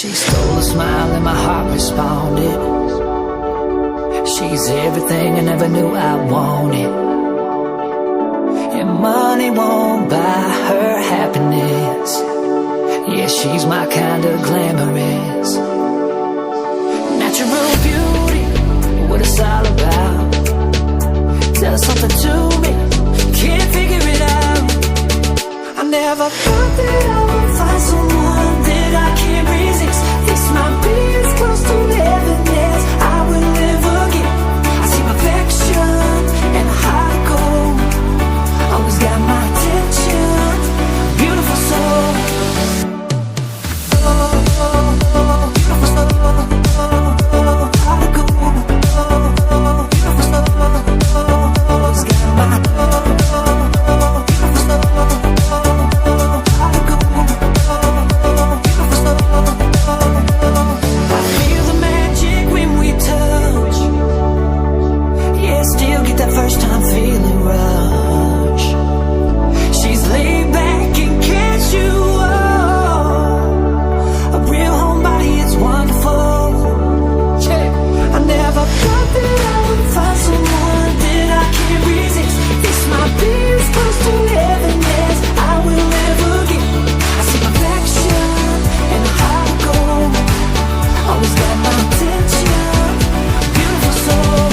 She stole a smile and my heart responded. She's everything I never knew I wanted. And money won't buy her happiness. Yeah, she's my kind of glamorous. Natural beauty, what it's all about. Tell something to me, can't figure it out. I never thought that I would find someone that I can't resist. This might be as close to heaven as I will ever get. I see perfection and a heart of gold. Always got my attention, beautiful soul. Beautiful soul, heart of gold. Beautiful soul, always got my first time feeling rush. She's laid back and casual. A real homebody, it's wonderful. I never thought that I would find someone that I can't resist. This might be as close to heaven as I will ever get. I see perfection and a heart of gold. Always got my attention, beautiful soul.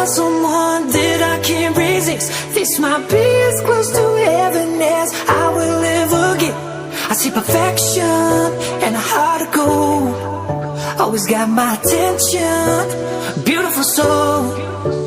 Someone that I can't resist. This might be as close to heaven as I will ever get. I see perfection and a heart of gold. Always got my attention, beautiful soul.